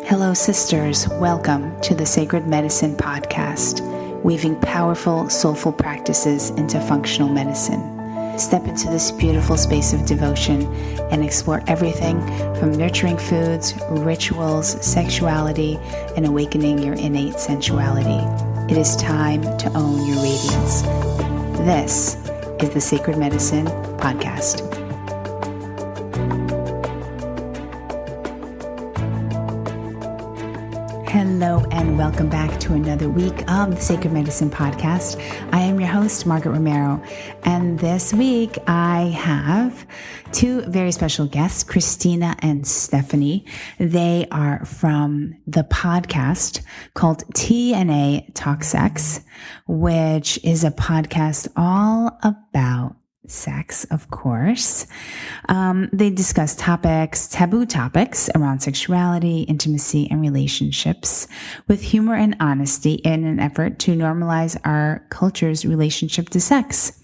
Hello, sisters. Welcome to the Sacred Medicine Podcast, weaving powerful, soulful practices into functional medicine. Step into this beautiful space of devotion and explore everything from nurturing foods, rituals, sexuality, and awakening your innate sensuality. It is time to own your radiance. This is the Sacred Medicine Podcast. Hello and welcome back to another week of the Sacred Medicine Podcast. I am your host, Margaret Romero, and this week I have two very special guests, Christina and Stephanie. They are from the podcast called T&A Talk Sex, which is a podcast all about sex, of course. They discuss taboo topics around sexuality, intimacy, and relationships with humor and honesty in an effort to normalize our culture's relationship to sex.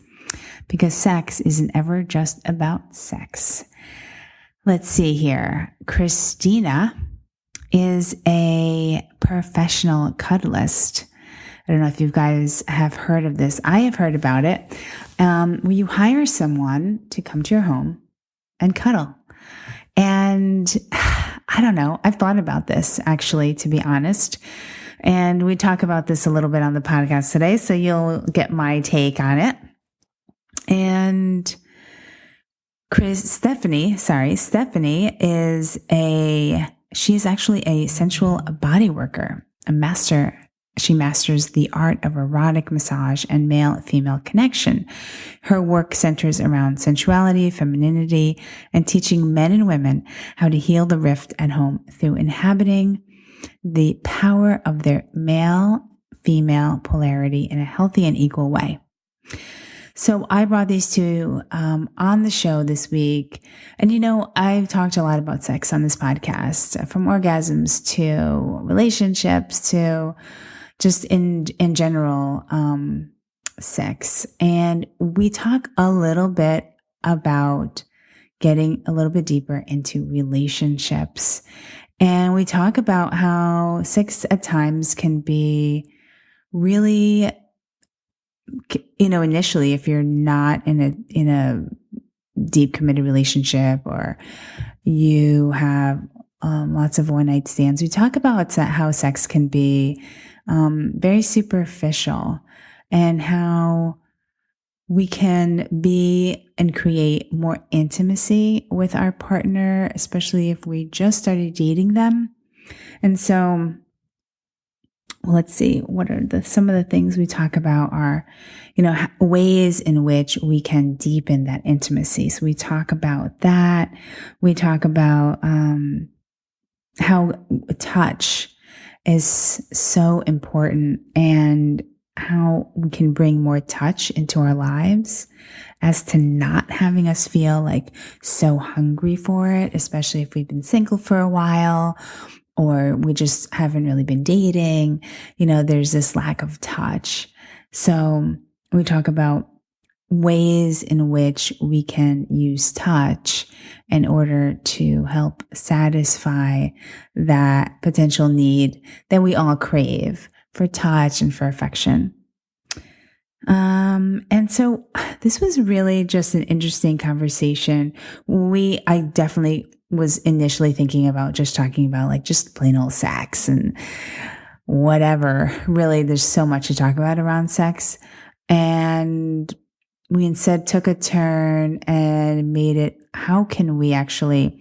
Because sex isn't ever just about sex. Let's see here. Christina is a professional cuddlist. I don't know if you guys have heard of this. I have heard about it. Where you hire someone to come to your home and cuddle. And I don't know. I've thought about this, actually, to be honest. And we talk about this a little bit on the podcast today, so you'll get my take on it. And Stephanie she's actually a sensual body worker, a master. She masters the art of erotic massage and male-female connection. Her work centers around sensuality, femininity, and teaching men and women how to heal the rift at home through inhabiting the power of their male-female polarity in a healthy and equal way. So I brought these two on the show this week. And, I've talked a lot about sex on this podcast, from orgasms to relationships to just in general, sex. And we talk a little bit about getting a little bit deeper into relationships. And we talk about how sex at times can be really, initially, if you're not in a deep committed relationship or you have lots of one night stands, we talk about how sex can be very superficial, and how we can be and create more intimacy with our partner, especially if we just started dating them. And so let's see, what are some of the things we talk about are, ways in which we can deepen that intimacy. So we talk about that. We talk about how touch is so important, and how we can bring more touch into our lives as to not having us feel like so hungry for it, especially if we've been single for a while or we just haven't really been dating. There's this lack of touch. So we talk about ways in which we can use touch in order to help satisfy that potential need that we all crave for touch and for affection. And so this was really just an interesting conversation. I definitely was initially thinking about just talking about like just plain old sex and whatever. Really, there's so much to talk about around sex. And we instead took a turn and made it, how can we actually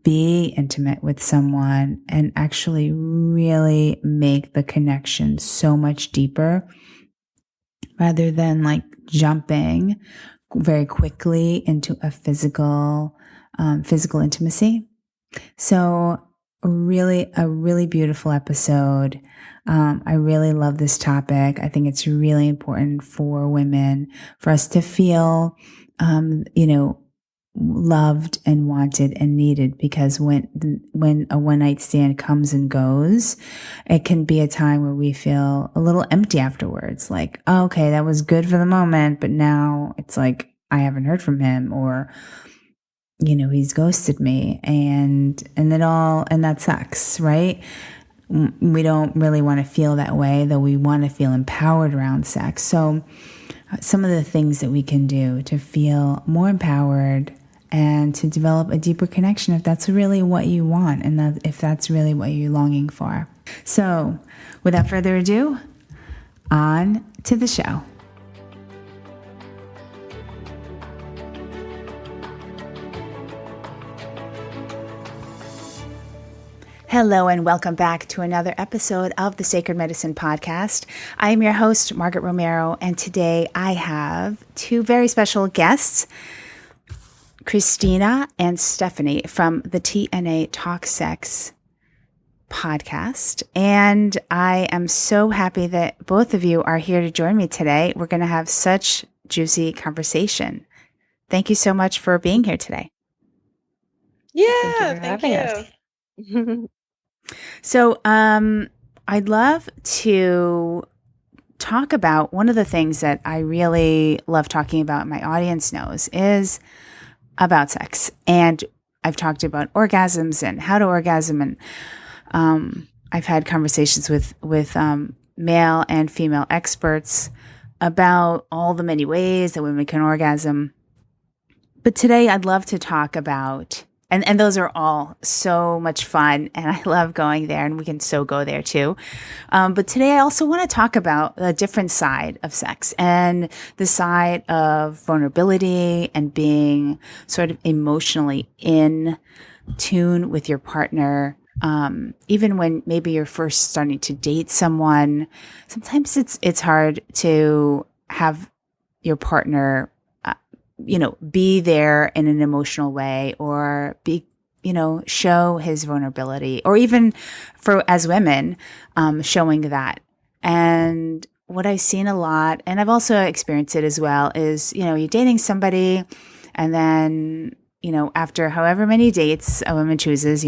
be intimate with someone and actually really make the connection so much deeper, rather than like jumping very quickly into a physical intimacy. So a really beautiful episode. I really love this topic. I think it's really important for women, for us to feel, loved and wanted and needed, because when a one night stand comes and goes, it can be a time where we feel a little empty afterwards. Like, oh, okay, that was good for the moment, but now it's like, I haven't heard from him, or he's ghosted me, and that sucks, right? We don't really want to feel that way, though we want to feel empowered around sex. So some of the things that we can do to feel more empowered and to develop a deeper connection, if that's really what you want and if that's really what you're longing for. So without further ado, on to the show. Hello and welcome back to another episode of the Sacred Medicine Podcast. I am your host, Margaret Romero, and today I have two very special guests, Christina and Stephanie from the T&amp Talk Sex podcast. And I am so happy that both of you are here to join me today. We're going to have such juicy conversation. Thank you so much for being here today. Yeah, thank you. So I'd love to talk about one of the things that I really love talking about, my audience knows, is about sex. And I've talked about orgasms and how to orgasm. And I've had conversations with male and female experts about all the many ways that women can orgasm. But today I'd love to talk about, and those are all so much fun, and I love going there, and we can so go there too. But today I also want to talk about a different side of sex and the side of vulnerability and being sort of emotionally in tune with your partner. Even when maybe you're first starting to date someone, sometimes it's hard to have your partner be there in an emotional way, or show his vulnerability, or even as women, showing that. And what I've seen a lot, and I've also experienced it as well, is, you're dating somebody, and then, after however many dates a woman chooses,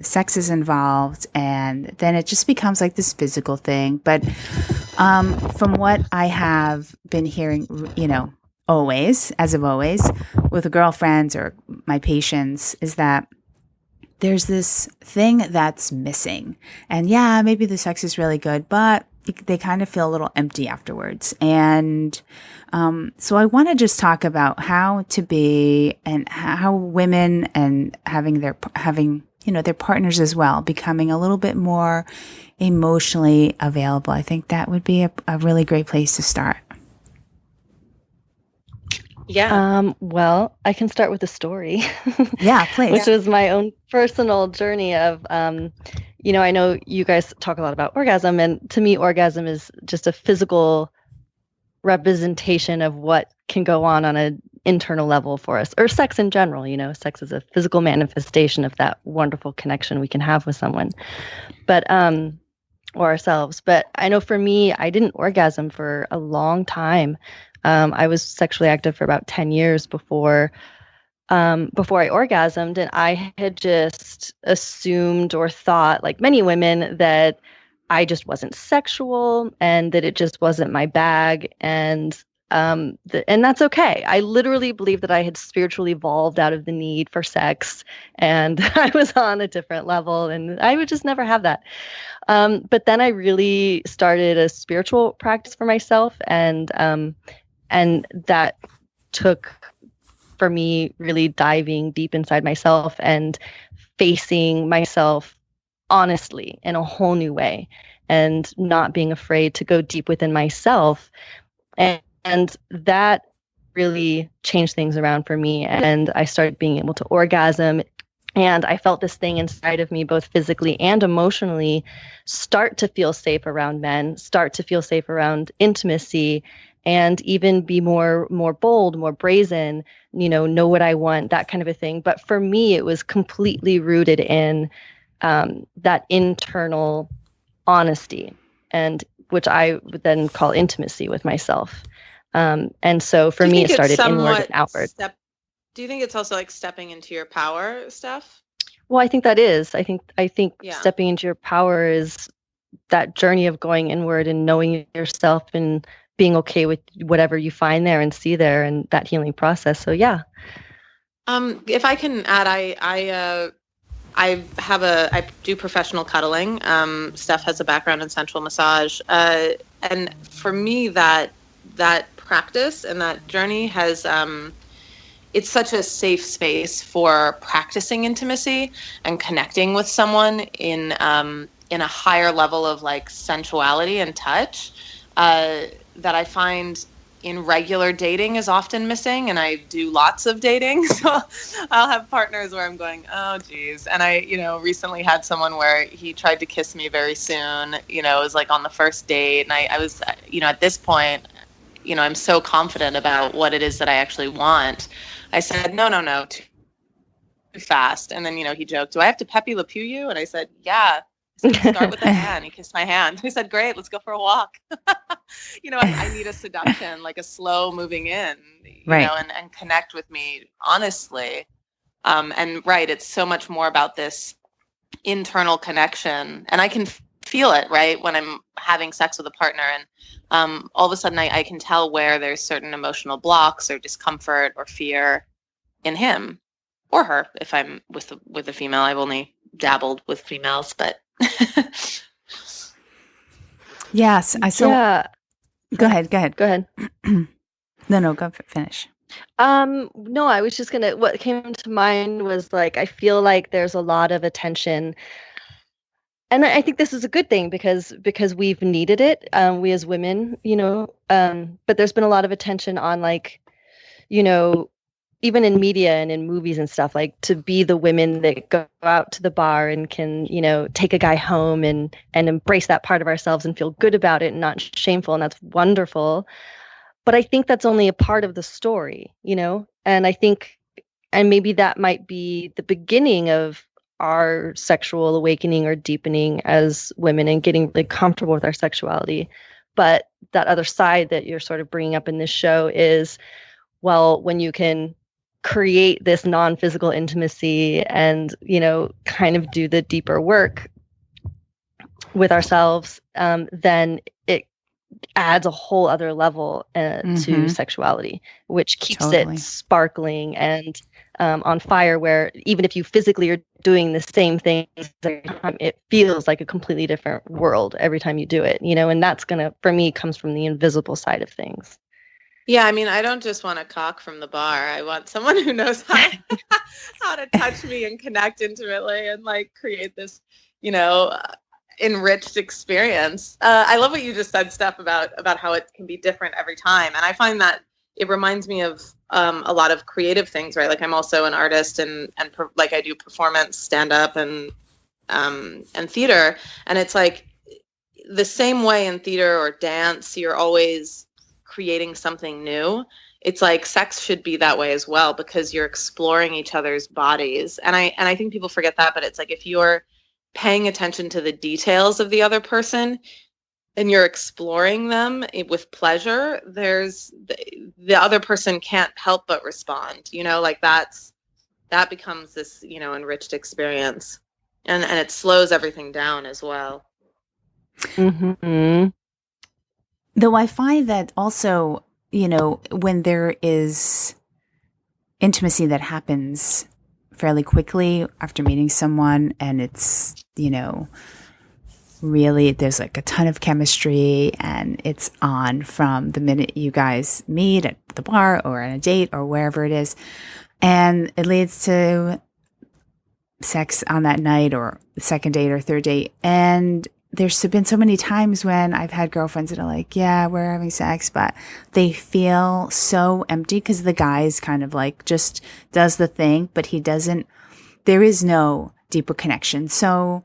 sex is involved, and then it just becomes like this physical thing. But from what I have been hearing, always with girlfriends or my patients, is that there's this thing that's missing. And yeah, maybe the sex is really good, but they kind of feel a little empty afterwards. And so I want to just talk about how to be, and how women and having their partners as well, becoming a little bit more emotionally available. I think that would be a really great place to start. Yeah. Well, I can start with a story. Yeah, please. Which was my own personal journey of, I know you guys talk a lot about orgasm, and to me, orgasm is just a physical representation of what can go on an internal level for us, or sex in general. Sex is a physical manifestation of that wonderful connection we can have with someone, or ourselves. But I know for me, I didn't orgasm for a long time. I was sexually active for about 10 years before I orgasmed, and I had just assumed or thought, like many women, that I just wasn't sexual and that it just wasn't my bag, and that's okay. I literally believed that I had spiritually evolved out of the need for sex, and I was on a different level, and I would just never have that. But then I really started a spiritual practice for myself, and that took, for me, really diving deep inside myself and facing myself honestly in a whole new way, and not being afraid to go deep within myself. And that really changed things around for me. And I started being able to orgasm. And I felt this thing inside of me, both physically and emotionally, start to feel safe around men, start to feel safe around intimacy, and even be more bold, more brazen, know what I want, that kind of a thing. But for me, it was completely rooted in that internal honesty, and which I would then call intimacy with myself. And so for me, it started inward and outward. Do you think it's also like stepping into your power stuff? Well, I think that is. I think stepping into your power is that journey of going inward and knowing yourself and being okay with whatever you find there and see there, and that healing process. So yeah. If I can add, I do professional cuddling. Steph has a background in sensual massage, and for me, that practice and that journey has it's such a safe space for practicing intimacy and connecting with someone in a higher level of like sensuality and touch that I find in regular dating is often missing. And I do lots of dating, so I'll have partners where I'm going, oh geez. And I, recently had someone where he tried to kiss me very soon. It was like on the first date, and I was, at this point, I'm so confident about what it is that I actually want. I said, no, too fast. And then, he joked, do I have to Pepe Le Pew you? And I said, yeah. He said, start with the hand. He kissed my hand. He said, great, let's go for a walk. I need a seduction, like a slow moving in, right. And connect with me honestly. And right, it's so much more about this internal connection. And I can feel it, right, when I'm having sex with a partner. And all of a sudden I can tell where there's certain emotional blocks or discomfort or fear in him or her. If I'm with a female, I've only dabbled with females, but yes, I saw. Yeah. Go ahead. No, go finish. No, I was just what came to mind was like, I feel like there's a lot of attention, and I think this is a good thing because we've needed it, we as women, but there's been a lot of attention on like, even in media and in movies and stuff, like to be the women that go out to the bar and can, take a guy home and embrace that part of ourselves and feel good about it and not shameful. And that's wonderful. But I think that's only a part of the story, and I think, and maybe that might be the beginning of our sexual awakening or deepening as women and getting really comfortable with our sexuality. But that other side that you're sort of bringing up in this show is, well, when you can create this non-physical intimacy and, kind of do the deeper work with ourselves, then it adds a whole other level to sexuality, which keeps it sparkling and on fire, where even if you physically are doing the same thing every time, it feels like a completely different world every time you do it, and that's for me, comes from the invisible side of things. Yeah, I mean, I don't just want a cock from the bar. I want someone who knows how to touch me and connect intimately and like create this, enriched experience. I love what you just said, Steph, about how it can be different every time. And I find that it reminds me of a lot of creative things, right? Like I'm also an artist and like I do performance, stand up and theater. And it's like the same way in theater or dance, you're always creating something new. It's like sex should be that way as well, because you're exploring each other's bodies. And I think people forget that, but it's like if you're paying attention to the details of the other person and you're exploring them with pleasure, the other person can't help but respond, like that becomes this, enriched experience, and it slows everything down as well. Mm-hmm. Though I find that also, when there is intimacy that happens fairly quickly after meeting someone, and it's, really there's like a ton of chemistry and it's on from the minute you guys meet at the bar or on a date or wherever it is, and it leads to sex on that night or second date or third date. And there's been so many times when I've had girlfriends that are like, yeah, we're having sex, but they feel so empty because the guy's kind of like just does the thing, but there is no deeper connection. So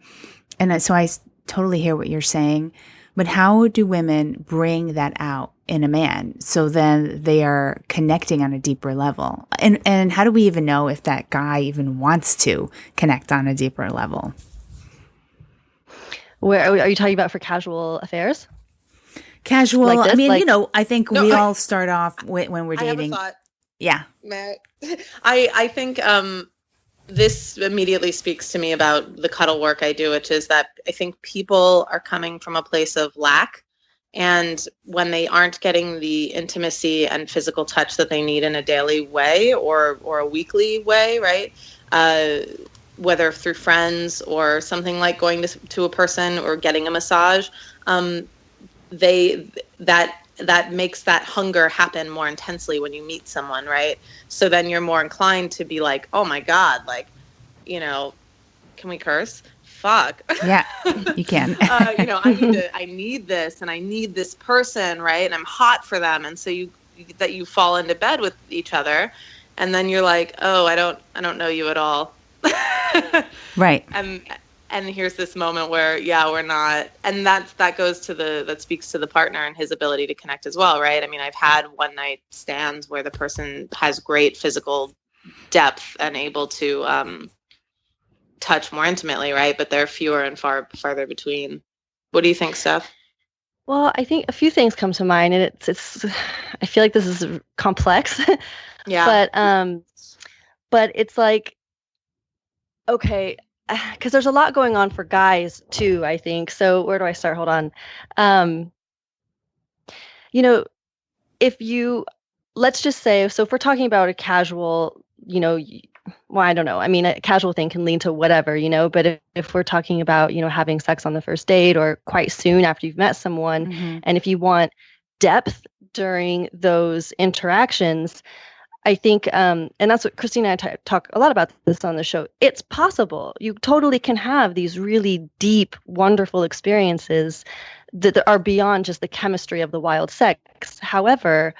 I totally hear what you're saying, but how do women bring that out in a man so then they are connecting on a deeper level? And how do we even know if that guy even wants to connect on a deeper level? Where are you talking about for casual affairs? Casual. Like this? I mean, like, I think we all start off when we're dating. I have a thought. Yeah. I think this immediately speaks to me about the cuddle work I do, which is that I think people are coming from a place of lack And when they aren't getting the intimacy and physical touch that they need in a daily way or a weekly way, right? Whether through friends or something like going to a person or getting a massage, that makes that hunger happen more intensely when you meet someone, right? So then you're more inclined to be like, oh my God, like, can we curse? Fuck. Yeah, you can. I need this, and I need this person, right? And I'm hot for them, and so you fall into bed with each other, and then you're like, oh, I don't know you at all, Right. And here's this moment where, we're not, and that speaks to the partner and his ability to connect as well, right? I mean, I've had one night stands where the person has great physical depth and able to touch more intimately, right? But they're fewer and farther between. What do you think, Steph? Well, I think a few things come to mind, and it's I feel like this is complex. Yeah. But it's like, okay, because there's a lot going on for guys too, I think. So where do I start? Hold on. Let's just say, so if we're talking about a casual, well, I don't know. I mean, a casual thing can lean to whatever, but if we're talking about, having sex on the first date or quite soon after you've met someone, Mm-hmm. and if you want depth during those interactions, I think, and that's what Christina and I talk a lot about this on the show. It's possible. You totally can have these really deep, wonderful experiences that are beyond just the chemistry of the wild sex. However,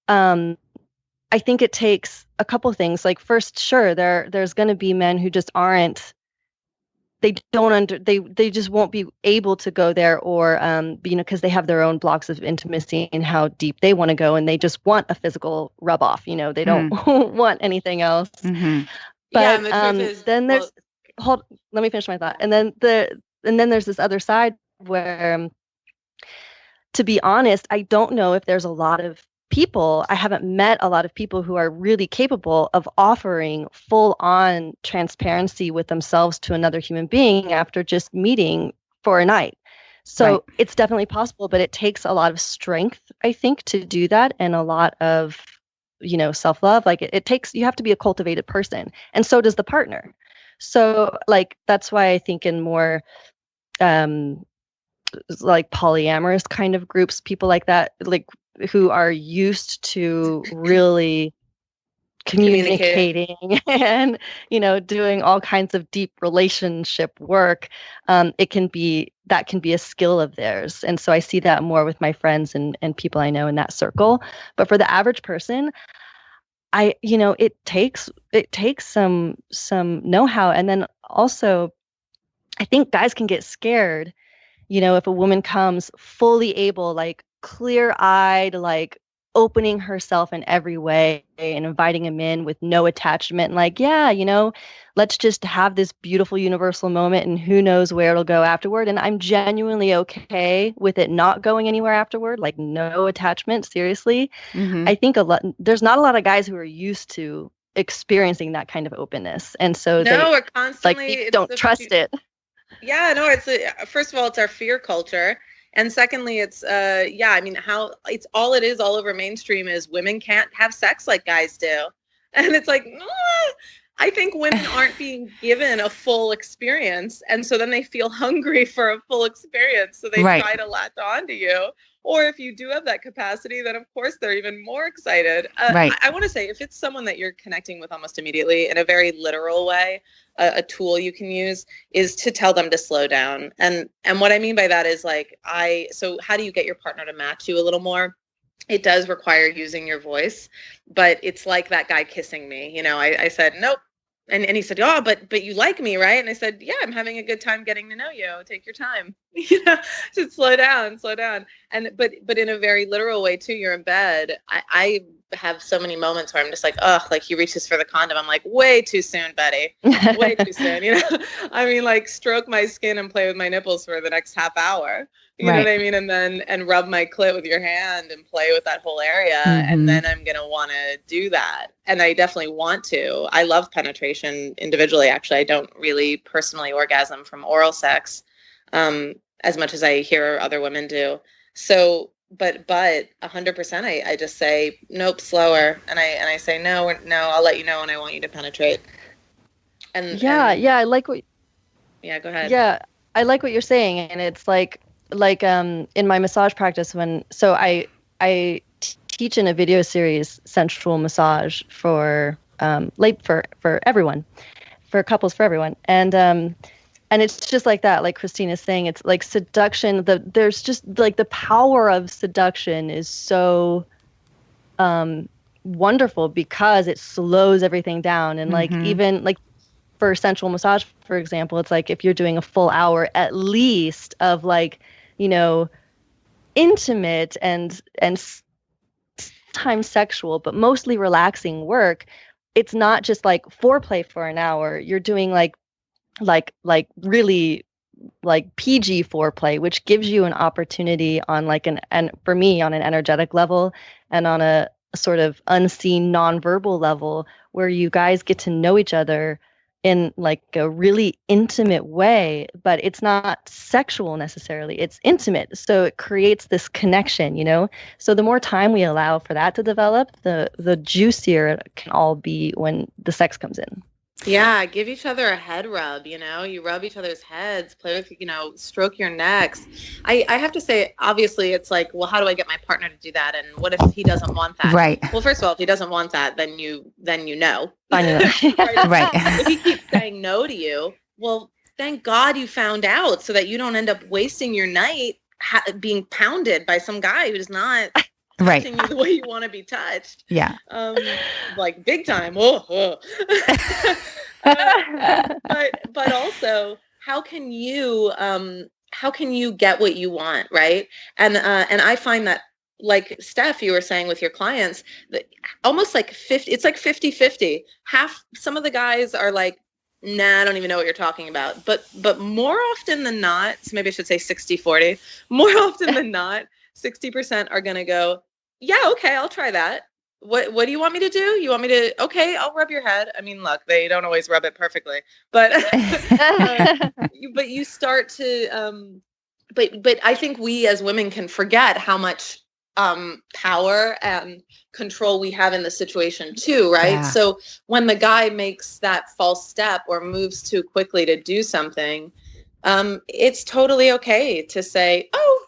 I think it takes a couple of things. Like, first, sure, there's going to be men who just aren't. They just won't be able to go there, or because they have their own blocks of intimacy and how deep they want to go, and they just want a physical rub off. They don't want anything else. Mm-hmm. But the truth is, then there's let me finish my thought, and then there's this other side where, to be honest, I don't know if there's a lot of people. I haven't met a lot of people who are really capable of offering full-on transparency with themselves to another human being after just meeting for a night. So Right. It's definitely possible, but it takes a lot of strength, I think, to do that, and a lot of, self-love. Like you have to be a cultivated person, and so does the partner. So like, that's why I think in more like polyamorous kind of groups, people like that, like, who are used to really communicating and doing all kinds of deep relationship work, that can be a skill of theirs. And so I see that more with my friends and people I know in that circle. But for the average person, it takes some know-how. And then also, I think guys can get scared, if a woman comes fully able, like clear-eyed, like opening herself in every way and inviting him in with no attachment, and like, let's just have this beautiful universal moment, and who knows where it'll go afterward. And I'm genuinely okay with it not going anywhere afterward, like no attachment, seriously. Mm-hmm. I think there's not a lot of guys who are used to experiencing that kind of openness, and so we're constantly they don't trust it. Yeah, no, first of all, it's our fear culture. And secondly, it's, it is all over mainstream is women can't have sex like guys do. And it's like, I think women aren't being given a full experience. And so then they feel hungry for a full experience. So they try to latch onto you. Or if you do have that capacity, then of course they're even more excited. I want to say, if it's someone that you're connecting with almost immediately in a very literal way, a tool you can use is to tell them to slow down. And what I mean by that is so how do you get your partner to match you a little more? It does require using your voice, but it's like that guy kissing me. I said, nope. And he said, oh, but you like me, right? And I said, yeah, I'm having a good time getting to know you. Take your time, just slow down. And, but in a very literal way too, you're in bed. I have so many moments where I'm just like, oh, like he reaches for the condom. I'm like, way too soon, Betty, way too soon. I mean, like stroke my skin and play with my nipples for the next half hour. You know what I mean? And then, rub my clit with your hand and play with that whole area. Mm-hmm. And then I'm going to want to do that. And I definitely want to. I love penetration individually. Actually, I don't really personally orgasm from oral sex as much as I hear other women do. So, but 100%, I just say, nope, slower. And I say, no, I'll let you know when I want you to penetrate. And I like what, yeah, go ahead. yeah, I like what you're saying. And it's like in my massage practice I teach in a video series, sensual massage for everyone, for couples, for everyone. And it's just like that, like Christina's saying, it's like seduction. There's just like the power of seduction is so wonderful because it slows everything down. And like even like for sensual massage, for example, it's like if you're doing a full hour at least of like, intimate and sometimes sexual, but mostly relaxing work, it's not just like foreplay for an hour. You're doing like really like PG foreplay, which gives you an opportunity on like and for me on an energetic level and on a sort of unseen nonverbal level where you guys get to know each other in like a really intimate way, but it's not sexual necessarily, it's intimate. So it creates this connection, So the more time we allow for that to develop, the juicier it can all be when the sex comes in. Yeah, give each other a head rub, you rub each other's heads, play with, stroke your necks. I have to say, obviously, it's like, well, how do I get my partner to do that? And what if he doesn't want that? Right. Well, first of all, if he doesn't want that, then you know. I know. Right. If he keeps saying no to you, well, thank God you found out so that you don't end up wasting your night being pounded by some guy who's not touching you the way you want to be touched. Yeah. Like big time. But also, how can you get what you want, right? And I find that, like Steph, you were saying with your clients, that almost like 50-50. Some of the guys are like, nah, I don't even know what you're talking about. But more often than not, so maybe I should say 60-40, more often than not, 60% are going to go, yeah, okay, I'll try that. What do you want me to do? You want me to, okay, I'll rub your head. I mean, look, they don't always rub it perfectly, but, but you start to, but I think we as women can forget how much power and control we have in the situation too, right? Yeah. So when the guy makes that false step or moves too quickly to do something, it's totally okay to say, oh,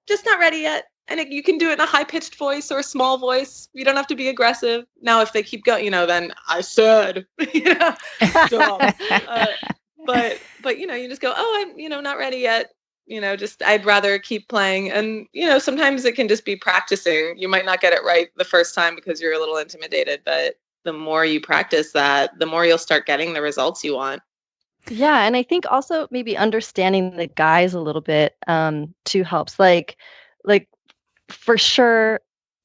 just not ready yet. And you can do it in a high-pitched voice or a small voice. You don't have to be aggressive. Now, if they keep going, then I said, stop. But you just go, oh, I'm, not ready yet. Just I'd rather keep playing. And, sometimes it can just be practicing. You might not get it right the first time because you're a little intimidated. But the more you practice that, the more you'll start getting the results you want. Yeah. And I think also maybe understanding the guys a little bit too helps. Like for sure,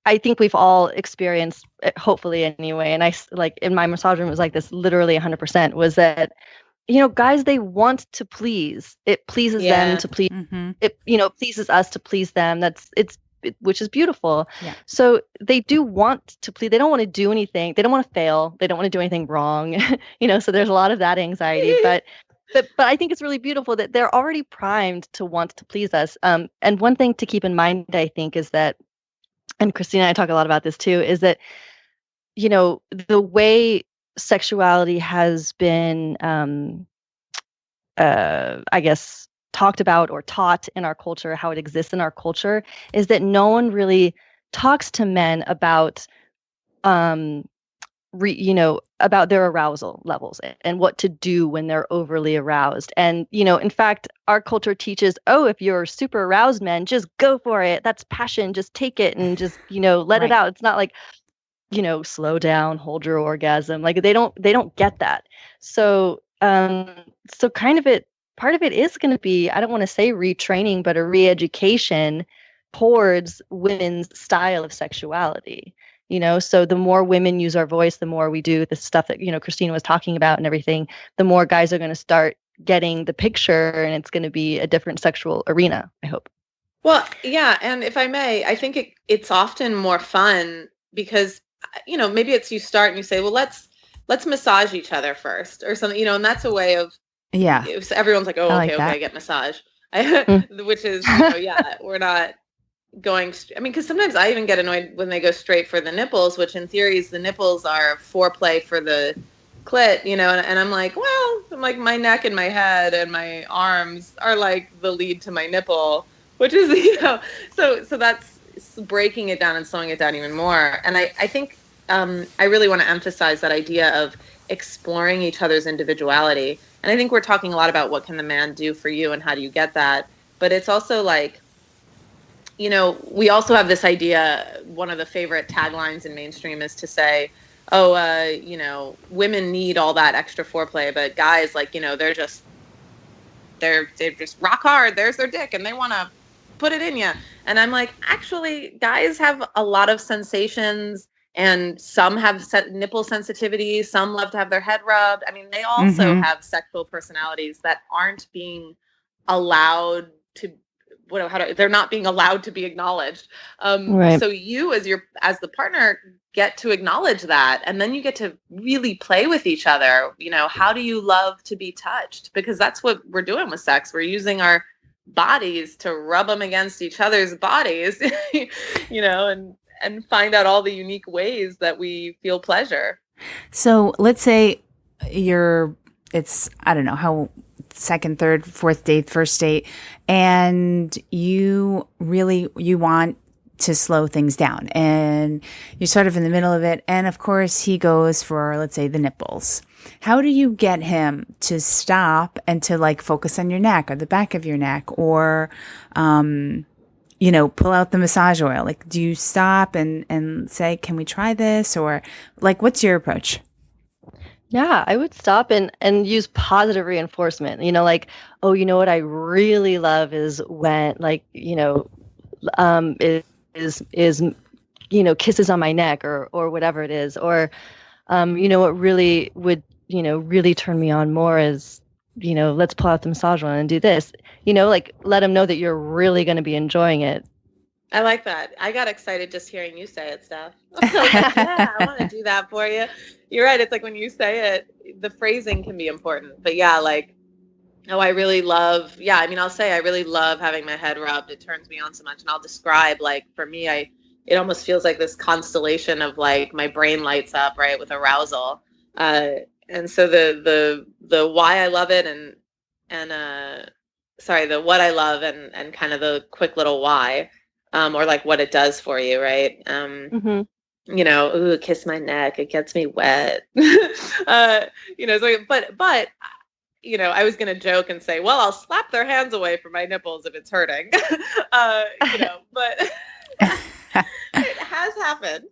I think we've all experienced, hopefully anyway, and I like in my massage room, it was like this literally 100% was that, guys, they want to please. It pleases them to please. Mm-hmm. It, pleases us to please them. Which is beautiful. Yeah. So they do want to please. They don't want to do anything. They don't want to fail. They don't want to do anything wrong. So there's a lot of that anxiety, but I think it's really beautiful that they're already primed to want to please us. And one thing to keep in mind, I think, is that, and Christina and I talk a lot about this too, is that, the way sexuality has been, I guess, talked about or taught in our culture, how it exists in our culture, is that no one really talks to men about, about their arousal levels and what to do when they're overly aroused. And, in fact, our culture teaches, if you're super aroused men, just go for it. That's passion. Just take it and just, let it out. It's not like, slow down, hold your orgasm. Like they don't get that. So, kind of part of it is going to be, I don't want to say retraining, but a re-education towards women's style of sexuality. So the more women use our voice, the more we do the stuff that, Christina was talking about and everything, the more guys are going to start getting the picture, and it's going to be a different sexual arena, I hope. Well, yeah. And if I may, I think it's often more fun because, maybe it's you start and you say, well, let's massage each other first or something, and that's a way of, everyone's like, oh, okay, I get massage, which is, we're not, I mean, because sometimes I even get annoyed when they go straight for the nipples, which in theory is the nipples are foreplay for the clit, and I'm like, well, I'm like, my neck and my head and my arms are like the lead to my nipple, which is, so that's breaking it down and slowing it down even more. And I think I really want to emphasize that idea of exploring each other's individuality. And I think we're talking a lot about what can the man do for you and how do you get that. But it's also like, we also have this idea, one of the favorite taglines in mainstream is to say, women need all that extra foreplay, but guys, like, they're just rock hard. There's their dick and they want to put it in you. And I'm like, actually, guys have a lot of sensations, and some have nipple sensitivity. Some love to have their head rubbed. I mean, they also have sexual personalities that aren't being allowed to, they're not being allowed to be acknowledged. Right. So you as the partner get to acknowledge that, and then you get to really play with each other. How do you love to be touched? Because that's what we're doing with sex. We're using our bodies to rub them against each other's bodies, and find out all the unique ways that we feel pleasure. So let's say it's, I don't know how, second, third, fourth date, first date, and you want to slow things down, and you're sort of in the middle of it. And of course he goes for, let's say, the nipples. How do you get him to stop and to like focus on your neck or the back of your neck, or, pull out the massage oil? Like, do you stop and say, can we try this? Or like, what's your approach? Yeah, I would stop and use positive reinforcement. Like, oh, what I really love is when, like, is kisses on my neck or whatever it is. Or, what really would, really turn me on more is, let's pull out the massage oil and do this. Like, let them know that you're really going to be enjoying it. I like that. I got excited just hearing you say it, Steph. I was like, yeah, I want to do that for you. You're right. It's like when you say it, the phrasing can be important. But yeah, like, I really love, I'll say I really love having my head rubbed. It turns me on so much. And I'll describe, like, for me, it almost feels like this constellation of, like, my brain lights up, right, with arousal. And so the why I love it the what I love and kind of the quick little why, or like what it does for you, right? Ooh, kiss my neck, it gets me wet. So, but I was going to joke and say, well, I'll slap their hands away from my nipples if it's hurting. But it has happened.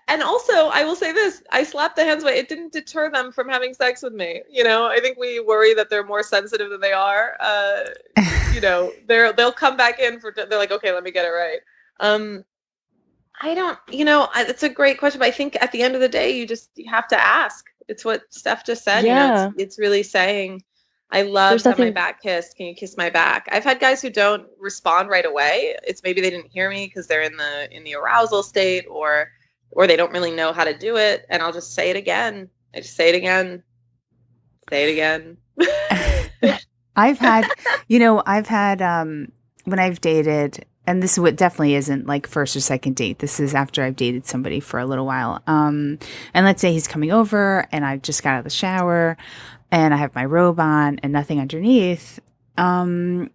And also, I will say this, I slapped the hands away. It didn't deter them from having sex with me. I think we worry that they're more sensitive than they are. They'll come back in they're like, okay, let me get it right. I don't, it's a great question, but I think at the end of the day, you have to ask. It's what Steph just said. Yeah. It's really saying, I love to have my back kissed. Can you kiss my back? I've had guys who don't respond right away. It's maybe they didn't hear me because they're in the arousal state, or they don't really know how to do it. And I'll just say it again. I just say it again. Say it again. I've had, when I've dated, and this definitely isn't like first or second date. This is after I've dated somebody for a little while. And let's say he's coming over and I've just got out of the shower and I have my robe on and nothing underneath. I've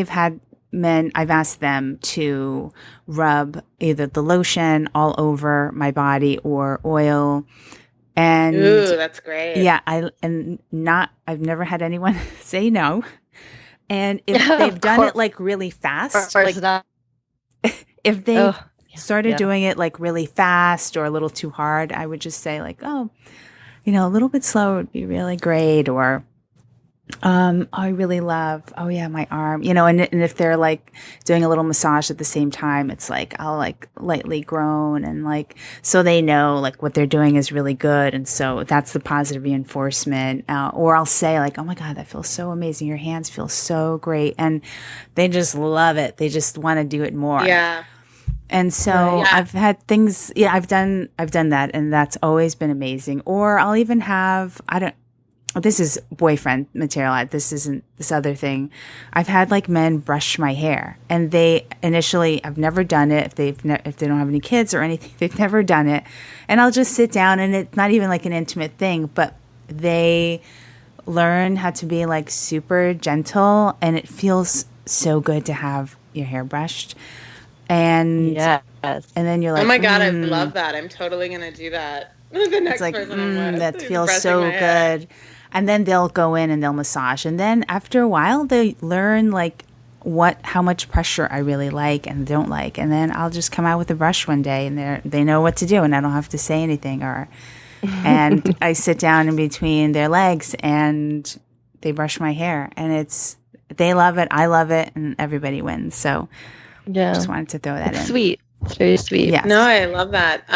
had men, I've asked them to rub either the lotion all over my body or oil. And ooh, that's great. Yeah, I've never had anyone say no. And if they've done it like really fast, like if they started doing it like really fast or a little too hard, I would just say like, oh, a little bit slower would be really great. Or, I really love, my arm, and if they're like doing a little massage at the same time, it's like, I'll like lightly groan and like, so they know like what they're doing is really good. And so that's the positive reinforcement. Or I'll say like, oh my God, that feels so amazing. Your hands feel so great. And they just love it. They just want to do it more. Yeah. And so I've had things, I've done that, and that's always been amazing. Or I'll even have, this is boyfriend material. This isn't this other thing. I've had like men brush my hair, and they initially, I've never done it. If they don't have any kids or anything, they've never done it. And I'll just sit down, and it's not even like an intimate thing, but they learn how to be like super gentle, and it feels so good to have your hair brushed. And Yes. and then you're like, oh my God, I love that. I'm totally going to do that. The next person I'm with. That feels so good. And then they'll go in and they'll massage. And then after a while, they learn like how much pressure I really like and don't like. And then I'll just come out with a brush one day, and they know what to do, and I don't have to say anything. And I sit down in between their legs and they brush my hair, and they love it, I love it, and everybody wins. So yeah, just wanted to throw that in. Sweet. It's very sweet. Yes. No, I love that.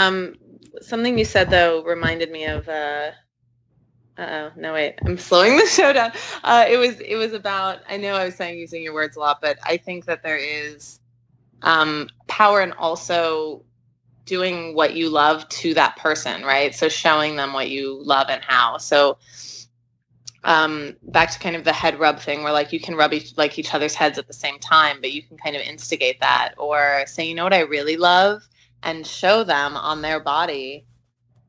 Something you said though reminded me of no, wait, I'm slowing the show down. It was about, I know I was saying using your words a lot, but I think that there is power in also doing what you love to that person, right? So showing them what you love and how. So back to kind of the head rub thing, where like you can rub each other's heads at the same time, but you can kind of instigate that, or say, you know what I really love, and show them on their body.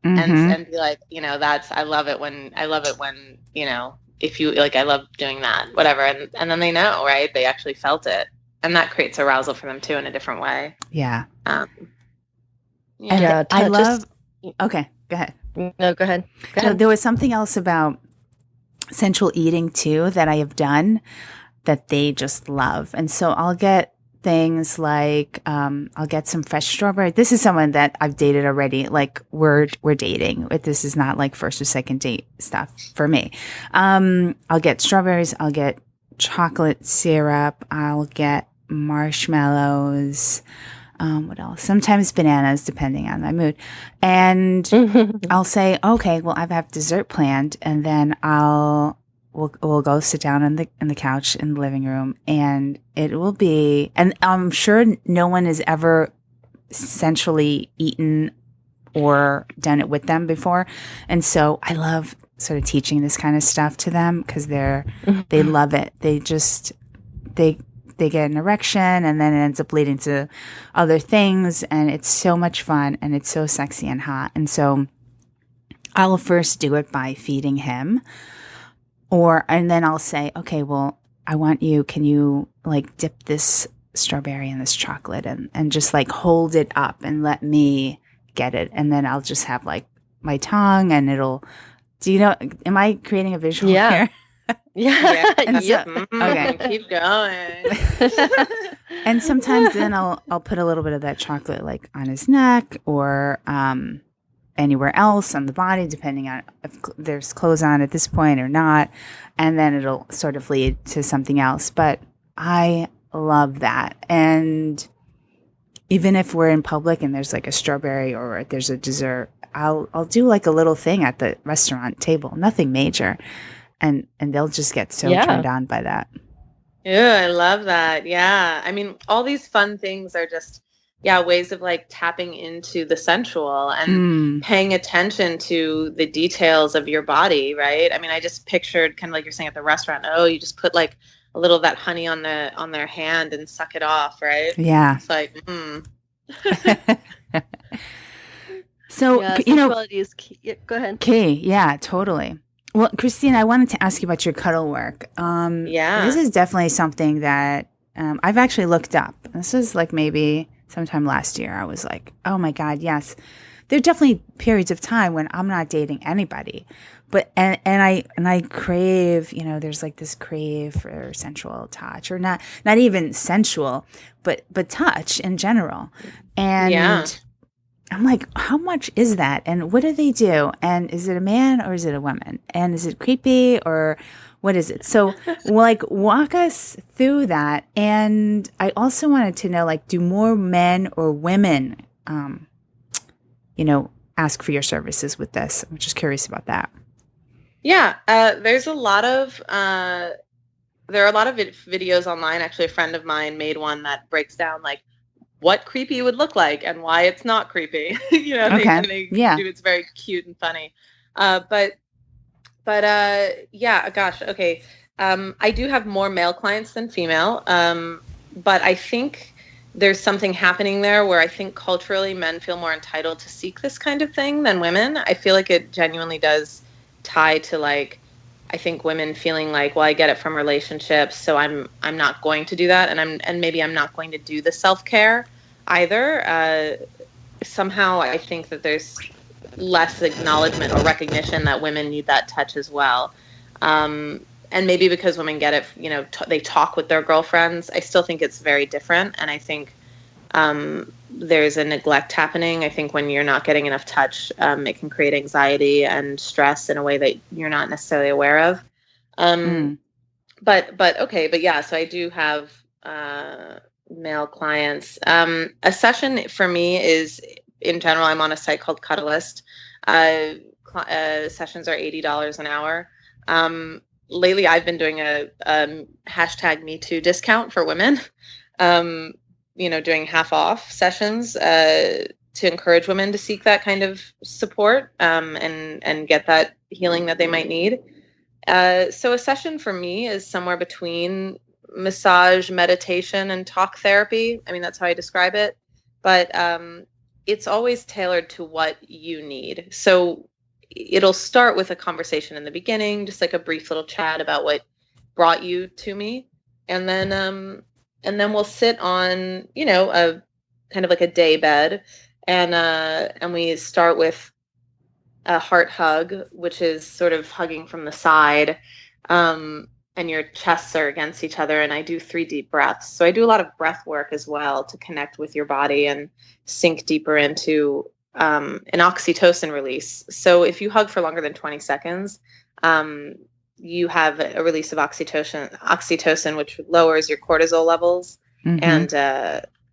And be like, you know, I love it when, you know, if you like, I love doing that, whatever. And then they know, right? They actually felt it. And that creates arousal for them too, in a different way. Yeah. Yeah. I love, okay, go ahead. No, go ahead. So there was something else about sensual eating too that I have done that they just love. And so I'll get things like I'll get some fresh strawberry. This is someone that I've dated already. Like we're dating. This is not like first or second date stuff for me. I'll get strawberries. I'll get chocolate syrup. I'll get marshmallows. What else? Sometimes bananas, depending on my mood. And I'll say, okay, well, I have dessert planned, and then we'll go sit down on the couch in the living room, and it will be, and I'm sure no one has ever sensually eaten or done it with them before. And so I love sort of teaching this kind of stuff to them, because they love it. They get an erection, and then it ends up leading to other things, and it's so much fun, and it's so sexy and hot. And so I'll first do it by feeding him, and then I'll say, okay, well, can you like dip this strawberry in this chocolate and just like hold it up and let me get it. And then I'll just have like my tongue, and am I creating a visual here? Yeah. And so, okay, keep going. And sometimes then I'll put a little bit of that chocolate like on his neck, or anywhere else on the body, depending on if there's clothes on at this point or not. And then it'll sort of lead to something else. But I love that. And even if we're in public and there's like a strawberry or there's a dessert, I'll do like a little thing at the restaurant table, nothing major. And they'll just get so turned on by that. Yeah, I love that. Yeah. I mean, all these fun things are just, ways of like tapping into the sensual and paying attention to the details of your body, right? I mean, I just pictured kind of like you're saying at the restaurant, you just put like a little of that honey on their hand and suck it off, right? Yeah. It's like, So, sensuality is key. Yeah, go ahead. Key. Yeah, totally. Well, Christina, I wanted to ask you about your cuddle work. This is definitely something that I've actually looked up. This is like maybe sometime last year. I was like, oh my God, yes. There are definitely periods of time when I'm not dating anybody, but and I crave, there's like this crave for sensual touch, or not even sensual, but touch in general. And I'm like, how much is that? And what do they do? And is it a man or is it a woman? And is it creepy or what is it? So like walk us through that. And I also wanted to know, like, do more men or women, ask for your services with this? I'm just curious about that. Yeah. There's a lot of, there are a lot of videos online. Actually, a friend of mine made one that breaks down like what creepy would look like and why it's not creepy. It's very cute and funny. But yeah, gosh, okay. I do have more male clients than female, but I think there's something happening there where I think culturally men feel more entitled to seek this kind of thing than women. I feel like it genuinely does tie to like, I think women feeling like, well, I get it from relationships, so I'm not going to do that, and maybe I'm not going to do the self-care either. Somehow I think that there's less acknowledgement or recognition that women need that touch as well. And maybe because women get it, they talk with their girlfriends. I still think it's very different. And I think there's a neglect happening. I think when you're not getting enough touch, it can create anxiety and stress in a way that you're not necessarily aware of. But yeah, so I do have male clients. A session for me is, in general, I'm on a site called Cuddlist. Sessions are $80 an hour. Lately, I've been doing a hashtag #MeToo discount for women, doing half off sessions to encourage women to seek that kind of support and get that healing that they might need. So a session for me is somewhere between massage, meditation, and talk therapy. I mean, that's how I describe it. But it's always tailored to what you need. So it'll start with a conversation in the beginning, just like a brief little chat about what brought you to me. And then we'll sit on, a kind of like a day bed. And we start with a heart hug, which is sort of hugging from the side. And your chests are against each other. And I do 3 deep breaths. So I do a lot of breath work as well to connect with your body and sink deeper into an oxytocin release. So if you hug for longer than 20 seconds, you have a release of oxytocin, which lowers your cortisol levels. And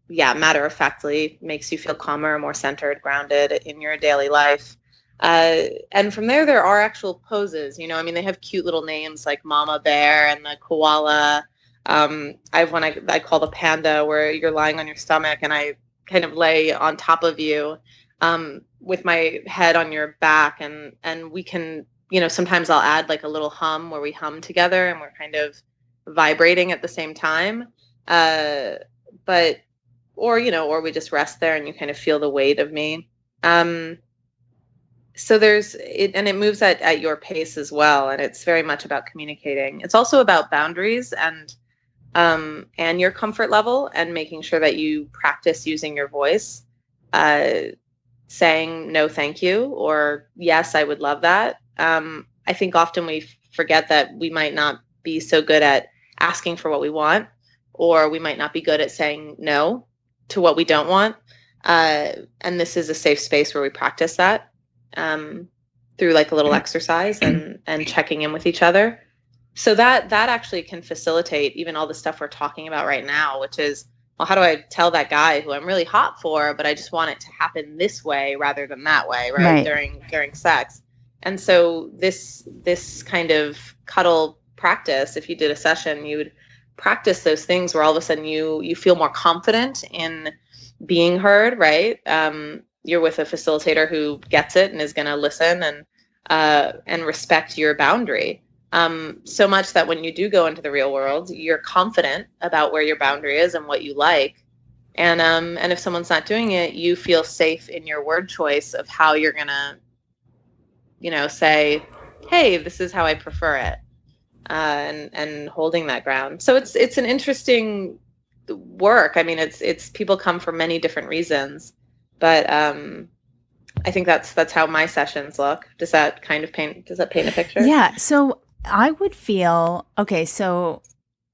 matter of factly makes you feel calmer, more centered, grounded in your daily life. And from there are actual poses, they have cute little names like Mama Bear and the koala. I have one I call the panda, where you're lying on your stomach and I kind of lay on top of you, with my head on your back. And we can, sometimes I'll add like a little hum where we hum together and we're kind of vibrating at the same time. Or we just rest there and you kind of feel the weight of me. So there's it, and it moves at your pace as well. And it's very much about communicating. It's also about boundaries and your comfort level, and making sure that you practice using your voice, saying no, thank you, or yes, I would love that. I think often we forget that we might not be so good at asking for what we want, or we might not be good at saying no to what we don't want. And this is a safe space where we practice that. Through like a little exercise and checking in with each other. So that actually can facilitate even all the stuff we're talking about right now, which is, well, how do I tell that guy who I'm really hot for, but I just want it to happen this way rather than that way, right? During sex. And so this kind of cuddle practice, if you did a session, you would practice those things where all of a sudden you feel more confident in being heard, right? You're with a facilitator who gets it and is going to listen and respect your boundary. So much that when you do go into the real world, you're confident about where your boundary is and what you like. And if someone's not doing it, you feel safe in your word choice of how you're going to, say, hey, this is how I prefer it. And holding that ground. So it's an interesting work. I mean, it's people come for many different reasons. But I think that's how my sessions look. Does that paint a picture? Yeah. So I would feel, okay,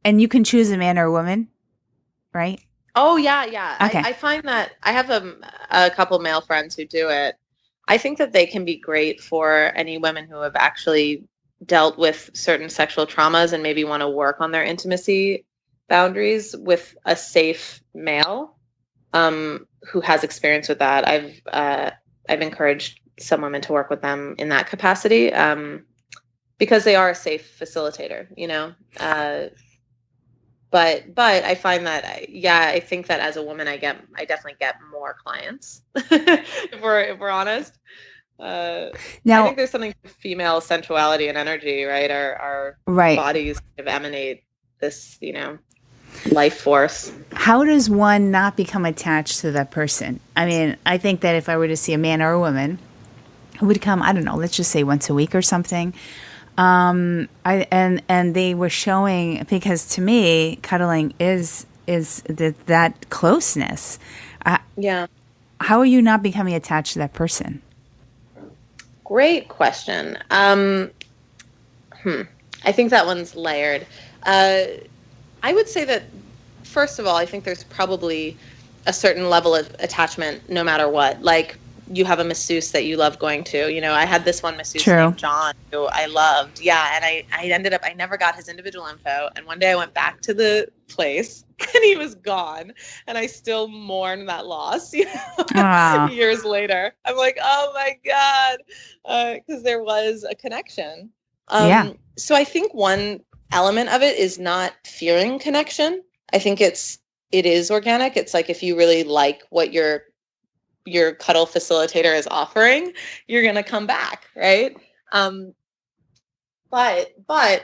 and you can choose a man or a woman, right? Oh, yeah. Okay. I find that I have a couple male friends who do it. I think that they can be great for any women who have actually dealt with certain sexual traumas and maybe want to work on their intimacy boundaries with a safe male. Who has experience with that. I've encouraged some women to work with them in that capacity, because they are a safe facilitator, but I find that, I think that as a woman, I definitely get more clients, if we're honest. I Now, think there's something to female sensuality and energy, right? Our right. bodies kind of emanate this, life force. How does one not become attached to that person? I mean, I think that if I were to see a man or a woman who would come, I don't know, let's just say once a week or something, and they were showing, because to me, cuddling is that closeness. Yeah. How are you not becoming attached to that person? Great question. I think that one's layered. I would say that, first of all, I think there's probably a certain level of attachment no matter what. Like, you have a masseuse that you love going to. I had this one masseuse named John who I loved. Yeah, and I never got his individual info. And one day I went back to the place and he was gone. And I still mourn that loss, years later. I'm like, oh my God, because there was a connection. So I think one element of it is not fearing connection. I think it is organic. It's like, if you really like what your cuddle facilitator is offering, you're going to come back. Right. But